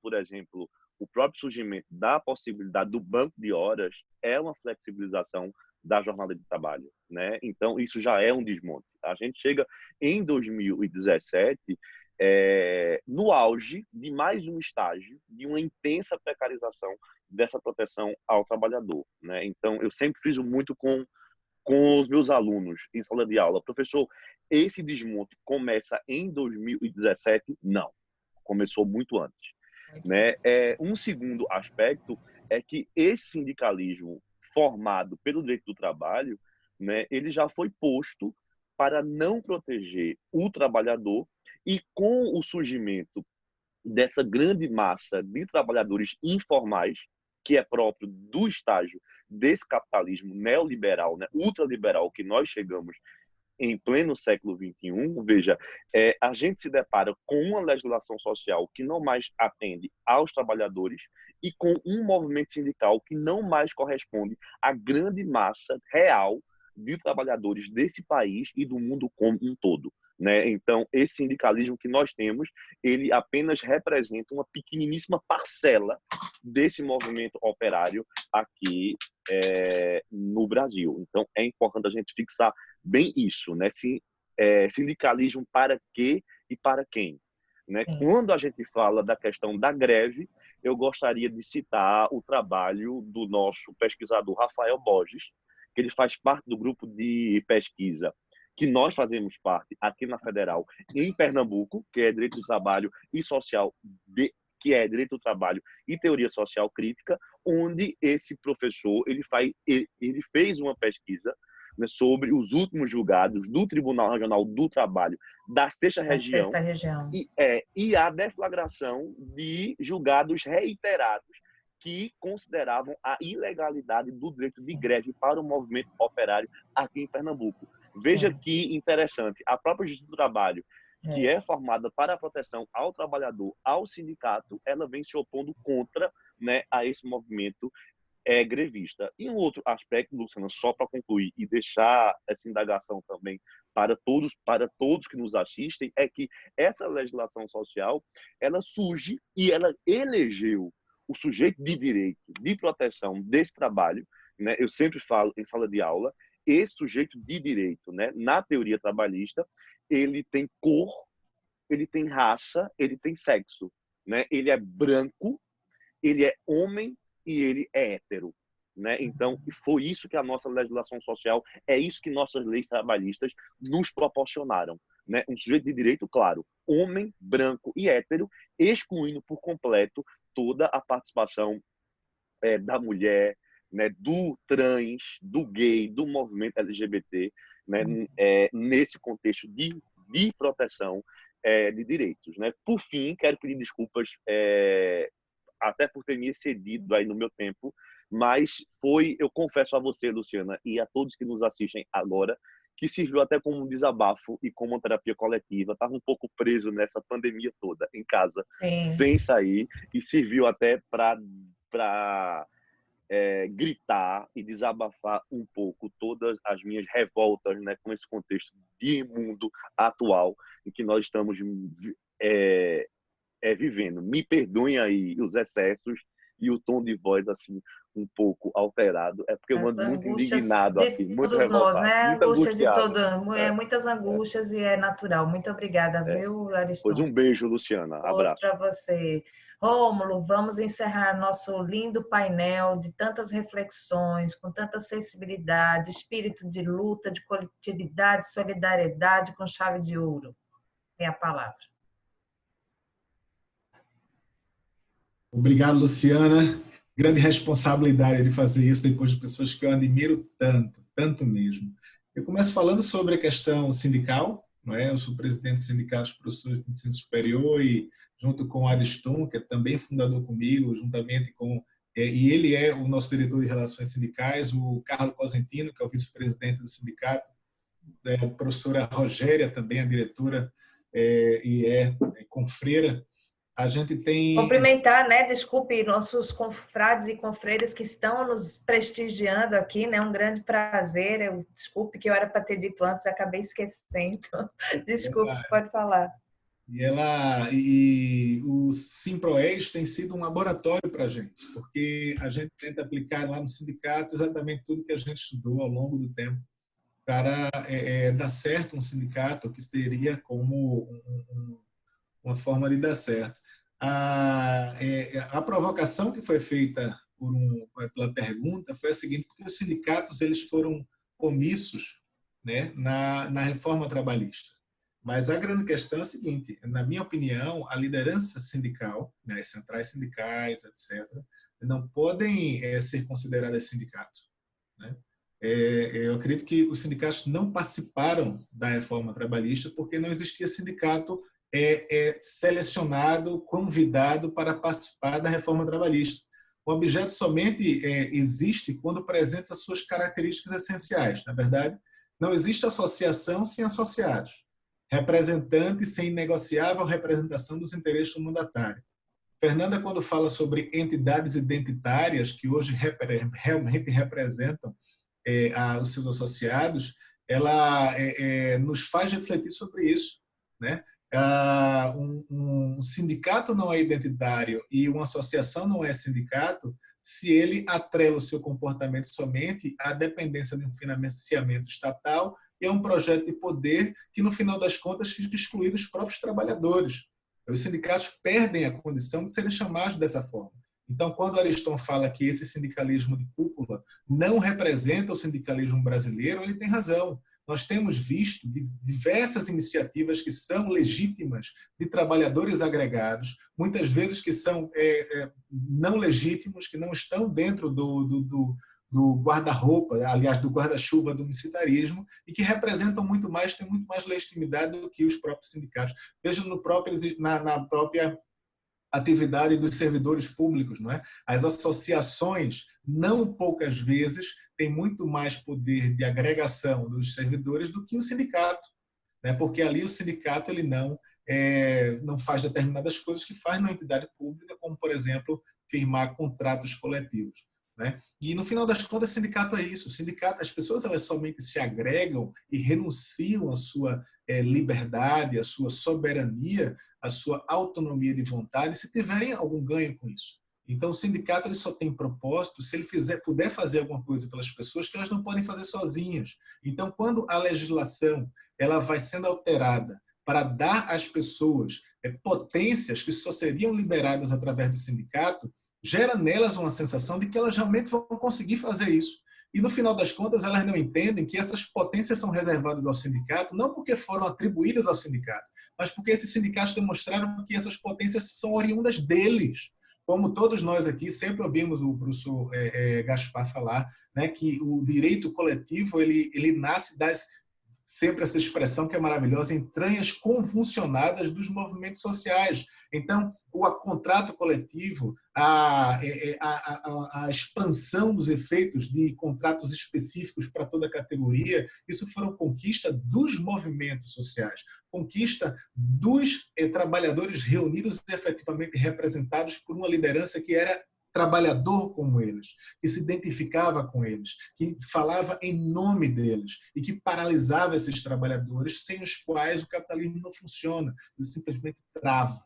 por exemplo, o próprio surgimento da possibilidade do banco de horas é uma flexibilização da jornada de trabalho, né? Então, isso já é um desmonte. A gente chega em 2017 no auge de mais um estágio de uma intensa precarização dessa proteção ao trabalhador, né? Então, eu sempre friso muito com os meus alunos em sala de aula: professor, esse desmonte começa em 2017? Não, começou muito antes, né? Um segundo aspecto é que esse sindicalismo formado pelo direito do trabalho, né, ele já foi posto para não proteger o trabalhador, e com o surgimento dessa grande massa de trabalhadores informais, que é próprio do estágio desse capitalismo neoliberal, né, ultraliberal, que nós chegamos em pleno século XXI, veja, a gente se depara com uma legislação social que não mais atende aos trabalhadores e com um movimento sindical que não mais corresponde à grande massa real de trabalhadores desse país e do mundo como um todo, né? Então, esse sindicalismo que nós temos, ele apenas representa uma pequeniníssima parcela desse movimento operário aqui no Brasil. Então, é importante a gente fixar bem isso, né? Sindicalismo para quê e para quem, né? Quando a gente fala da questão da greve, eu gostaria de citar o trabalho do nosso pesquisador Rafael Borges, que ele faz parte do grupo de pesquisa que nós fazemos parte aqui na Federal, em Pernambuco, que é Direito do Trabalho e Social, que é Direito do Trabalho e Teoria Social Crítica, onde esse professor ele fez uma pesquisa, né, sobre os últimos julgados do Tribunal Regional do Trabalho da Sexta Região, e a deflagração de julgados reiterados que consideravam a ilegalidade do direito de greve para o movimento operário aqui em Pernambuco. Veja que interessante, a própria Justiça do Trabalho, que é formada para a proteção ao trabalhador, ao sindicato, ela vem se opondo contra, né, a esse movimento grevista. E um outro aspecto, Luciana, só para concluir e deixar essa indagação também para todos que nos assistem, é que essa legislação social, ela surge e ela elegeu o sujeito de direito de proteção desse trabalho, né? Eu sempre falo em sala de aula, esse sujeito de direito, né, na teoria trabalhista, ele tem cor, ele tem raça, ele tem sexo, né? Ele é branco, ele é homem e ele é hétero, né? Então, foi isso que a nossa legislação social, é isso que nossas leis trabalhistas nos proporcionaram, né? Um sujeito de direito, claro, homem, branco e hétero, excluindo por completo toda a participação da mulher, né, do trans, do gay, do movimento LGBT, né, nesse contexto de de proteção de direitos, né? Por fim, quero pedir desculpas até por ter me excedido aí no meu tempo, mas eu confesso a você, Luciana, e a todos que nos assistem agora, que serviu até como um desabafo e como uma terapia coletiva. Estava um pouco preso nessa pandemia toda, em casa, Sim. sem sair, e serviu até para gritar e desabafar um pouco todas as minhas revoltas, né, com esse contexto de mundo atual em que nós estamos vivendo. Me perdoem aí os excessos e o tom de voz assim um pouco alterado, porque eu As ando muito angústias indignado, assim, de muito todos nós, revoltado, né? muito Angústias de angustiado. muitas angústias e é natural. Muito obrigada, viu, Pois Ariston? um beijo, Luciana. Outro Abraço. para você. Rômulo, vamos encerrar nosso lindo painel de tantas reflexões, com tanta sensibilidade, espírito de luta, de coletividade, solidariedade com chave de ouro. Tem a palavra. Obrigado, Luciana. Grande responsabilidade de fazer isso depois de pessoas que eu admiro tanto, tanto mesmo. Eu começo falando sobre a questão sindical, não é? Eu sou presidente do Sindicato dos Professores de Ensino Superior e junto com o Ariston, que é também fundador comigo, juntamente com e ele é o nosso diretor de relações sindicais, o Carlos Cosentino, que é o vice-presidente do sindicato, a professora Rogéria, também a diretora e confreira. A gente tem... Cumprimentar, né? Desculpe, nossos confrades e confreiras que estão nos prestigiando aqui, né? Um grande prazer. Desculpe que eu era para ter dito antes, acabei esquecendo. Desculpe, pode falar. E o Simproex tem sido um laboratório para a gente, porque a gente tenta aplicar lá no sindicato exatamente tudo que a gente estudou ao longo do tempo para dar certo um sindicato que teria como uma forma de dar certo. A provocação que foi feita pela pergunta foi a seguinte, porque os sindicatos eles foram omissos, né, na reforma trabalhista. Mas a grande questão é a seguinte, na minha opinião, a liderança sindical, né, as centrais sindicais, etc., não podem ser consideradas sindicatos, né? Eu acredito que os sindicatos não participaram da reforma trabalhista porque não existia sindicato selecionado, convidado para participar da reforma trabalhista. O objeto somente existe quando apresenta as suas características essenciais. Na verdade, não existe associação sem associados. Representante sem inegociável representação dos interesses do mandatário. Fernanda, quando fala sobre entidades identitárias que hoje realmente representam os seus associados, ela nos faz refletir sobre isso, né? Um sindicato não é identitário e uma associação não é sindicato se ele atrela o seu comportamento somente à dependência de um financiamento estatal e a um projeto de poder que, no final das contas, fica excluído os próprios trabalhadores. Os sindicatos perdem a condição de serem chamados dessa forma. Então, quando Ariston fala que esse sindicalismo de cúpula não representa o sindicalismo brasileiro, ele tem razão. Nós temos visto diversas iniciativas que são legítimas de trabalhadores agregados, muitas vezes que são não legítimos, que não estão dentro do guarda-roupa, aliás, do guarda-chuva do unicitarismo, e que representam muito mais, têm muito mais legitimidade do que os próprios sindicatos. Veja na própria atividade dos servidores públicos, não é? As associações, não poucas vezes, têm muito mais poder de agregação dos servidores do que o sindicato, né? Porque ali o sindicato ele não faz determinadas coisas que faz na entidade pública, como, por exemplo, firmar contratos coletivos, né? E, no final das contas, o sindicato é isso. O sindicato, as pessoas elas somente se agregam e renunciam à sua liberdade, à sua soberania, à sua autonomia de vontade, se tiverem algum ganho com isso. Então, o sindicato ele só tem propósito se ele puder fazer alguma coisa pelas pessoas que elas não podem fazer sozinhas. Então, quando a legislação ela vai sendo alterada para dar às pessoas potências que só seriam liberadas através do sindicato, gera nelas uma sensação de que elas realmente vão conseguir fazer isso. E, no final das contas, elas não entendem que essas potências são reservadas ao sindicato, não porque foram atribuídas ao sindicato, mas porque esses sindicatos demonstraram que essas potências são oriundas deles. Como todos nós aqui sempre ouvimos o professor Gaspar falar, né, que o direito coletivo ele nasce das sempre essa expressão que é maravilhosa, entranhas convulsionadas dos movimentos sociais. Então, o contrato coletivo, a expansão dos efeitos de contratos específicos para toda a categoria, isso foram conquista dos movimentos sociais, conquista dos trabalhadores reunidos e efetivamente representados por uma liderança que era trabalhador como eles, que se identificava com eles, que falava em nome deles e que paralisava esses trabalhadores sem os quais o capitalismo não funciona, ele simplesmente trava.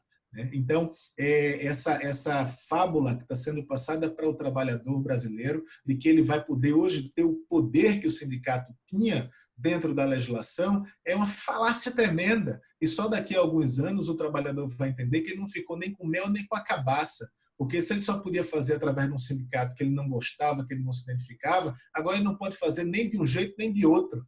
Então, essa fábula que está sendo passada para o trabalhador brasileiro, de que ele vai poder hoje ter o poder que o sindicato tinha dentro da legislação, é uma falácia tremenda. E só daqui a alguns anos o trabalhador vai entender que ele não ficou nem com mel nem com a cabaça. Porque se ele só podia fazer através de um sindicato que ele não gostava, que ele não se identificava, agora ele não pode fazer nem de um jeito nem de outro.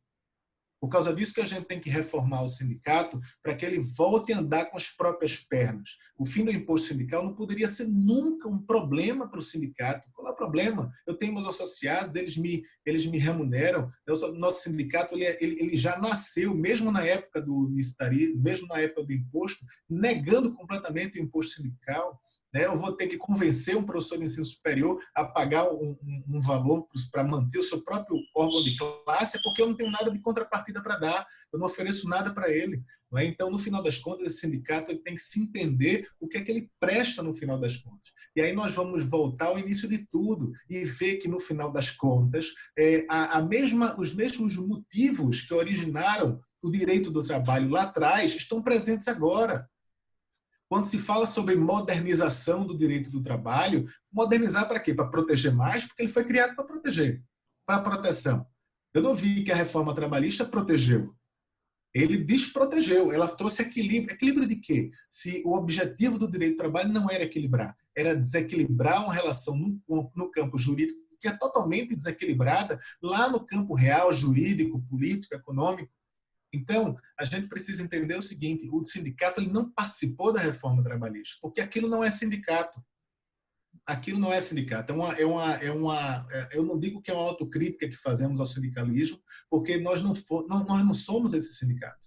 Por causa disso que a gente tem que reformar o sindicato para que ele volte a andar com as próprias pernas. O fim do imposto sindical não poderia ser nunca um problema para o sindicato. Qual é o problema? Eu tenho meus associados, eles me remuneram. O nosso sindicato ele já nasceu, mesmo na época do unitarismo, mesmo na época do imposto, negando completamente o imposto sindical. Eu vou ter que convencer um professor de ensino superior a pagar um valor para manter o seu próprio órgão de classe, porque eu não tenho nada de contrapartida para dar, eu não ofereço nada para ele. Então, no final das contas, esse sindicato ele tem que se entender o que é que ele presta no final das contas. E aí nós vamos voltar ao início de tudo e ver que, no final das contas, os mesmos motivos que originaram o direito do trabalho lá atrás estão presentes agora. Quando se fala sobre modernização do direito do trabalho, modernizar para quê? Para proteger mais? Porque ele foi criado para proteger, para proteção. Eu não vi que a reforma trabalhista protegeu. Ele desprotegeu, ela trouxe equilíbrio. Equilíbrio de quê? Se o objetivo do direito do trabalho não era equilibrar, era desequilibrar uma relação no campo jurídico que é totalmente desequilibrada lá no campo real, jurídico, político, econômico. Então, a gente precisa entender o seguinte, o sindicato ele não participou da reforma trabalhista, porque aquilo não é sindicato. Aquilo não é sindicato. Eu não digo que é uma autocrítica que fazemos ao sindicalismo, porque nós não somos esse sindicato.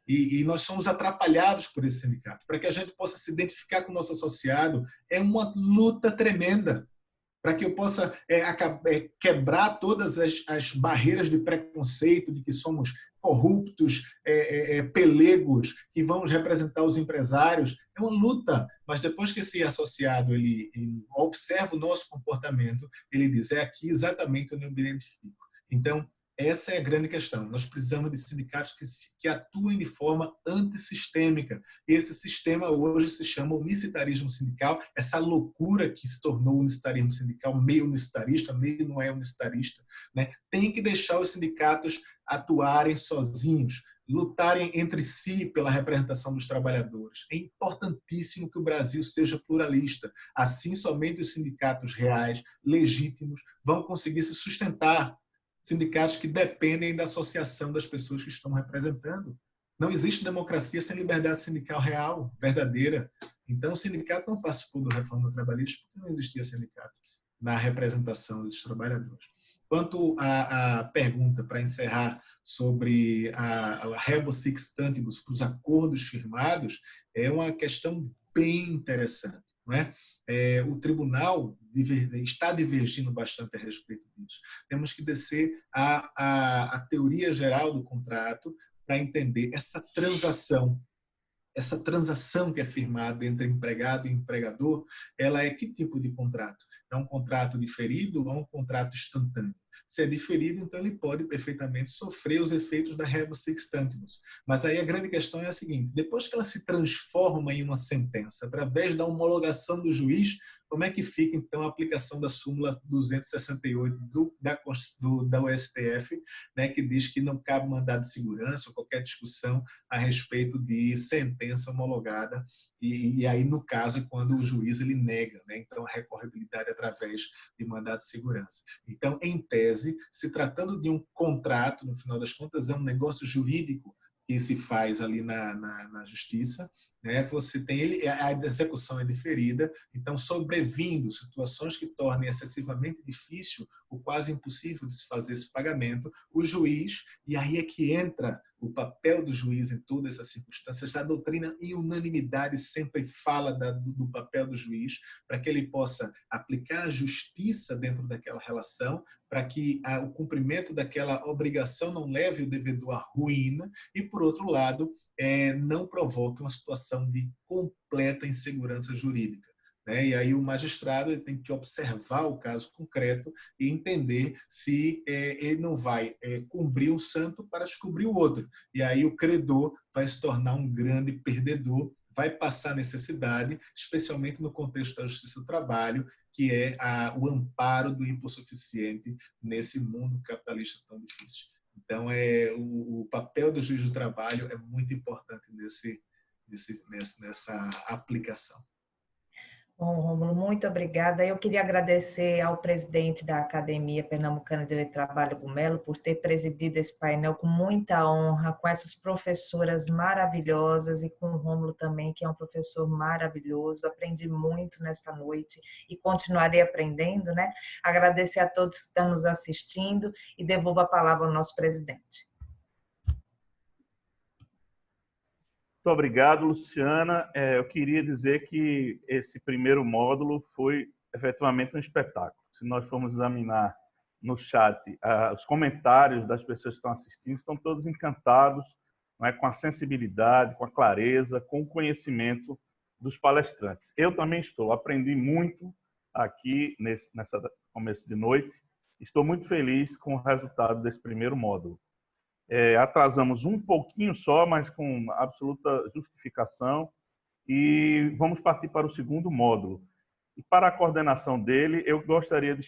E nós somos atrapalhados por esse sindicato. Para que a gente possa se identificar com o nosso associado, é uma luta tremenda. Para que eu possa quebrar todas as barreiras de preconceito, de que somos corruptos, pelegos, que vamos representar os empresários. É uma luta, mas depois que esse associado ele observa o nosso comportamento, ele diz, é aqui exatamente onde eu me identifico. Então, essa é a grande questão. Nós precisamos de sindicatos que atuem de forma antissistêmica. Esse sistema hoje se chama unicitarismo sindical, essa loucura que se tornou o unicitarismo sindical, meio unicitarista, meio não é unicitarista. Tem que deixar os sindicatos atuarem sozinhos, lutarem entre si pela representação dos trabalhadores. É importantíssimo que o Brasil seja pluralista. Assim, somente os sindicatos reais, legítimos, vão conseguir se sustentar. Sindicatos que dependem da associação das pessoas que estão representando. Não existe democracia sem liberdade sindical real, verdadeira. Então, o sindicato não participou da reforma trabalhista porque não existia sindicato na representação desses trabalhadores. Quanto à pergunta, para encerrar, sobre a rebus sic stantibus para os acordos firmados, é uma questão bem interessante. O tribunal está divergindo bastante a respeito disso. Temos que descer à teoria geral do contrato para entender essa transação que é firmada entre empregado e empregador, ela é que tipo de contrato? É um contrato diferido ou é um contrato instantâneo? Se é diferido, então ele pode perfeitamente sofrer os efeitos da rebus sic stantibus. Mas aí a grande questão é a seguinte, depois que ela se transforma em uma sentença, através da homologação do juiz, como é que fica, então, a aplicação da súmula 268 da STF, que diz que não cabe mandado de segurança ou qualquer discussão a respeito de sentença homologada, e aí, no caso, é quando o juiz ele nega, então, a recorribilidade através de mandado de segurança. Então, em tese, se tratando de um contrato, no final das contas, é um negócio jurídico que se faz ali na justiça, né? Você tem a execução é diferida, então sobrevindo situações que tornem excessivamente difícil ou quase impossível de se fazer esse pagamento, o juiz, e aí é que entra o papel do juiz em todas essas circunstâncias. A doutrina, em unanimidade, sempre fala do papel do juiz para que ele possa aplicar a justiça dentro daquela relação, para que o cumprimento daquela obrigação não leve o devedor à ruína e, por outro lado, não provoque uma situação de completa insegurança jurídica. E aí o magistrado ele tem que observar o caso concreto e entender se ele não vai cumprir um santo para descobrir o outro. E aí o credor vai se tornar um grande perdedor, vai passar necessidade, especialmente no contexto da justiça do trabalho, que é o amparo do hipossuficiente nesse mundo capitalista tão difícil. Então, o papel do juiz do trabalho é muito importante nessa aplicação. Bom, Rômulo, muito obrigada. Eu queria agradecer ao presidente da Academia Pernambucana de Direito do Trabalho, Gumelo, por ter presidido esse painel com muita honra, com essas professoras maravilhosas e com o Rômulo também, que é um professor maravilhoso. Aprendi muito nesta noite e continuarei aprendendo, né? Agradecer a todos que estão nos assistindo e devolvo a palavra ao nosso presidente. Muito obrigado, Luciana. Eu queria dizer que esse primeiro módulo foi efetivamente um espetáculo. Se nós formos examinar no chat os comentários das pessoas que estão assistindo, estão todos encantados, não é, com a sensibilidade, com a clareza, com o conhecimento dos palestrantes. Eu também estou, aprendi muito aqui nessa começo de noite. Estou muito feliz com o resultado desse primeiro módulo. Atrasamos um pouquinho só, mas com absoluta justificação, e vamos partir para o segundo módulo. E para a coordenação dele, eu gostaria de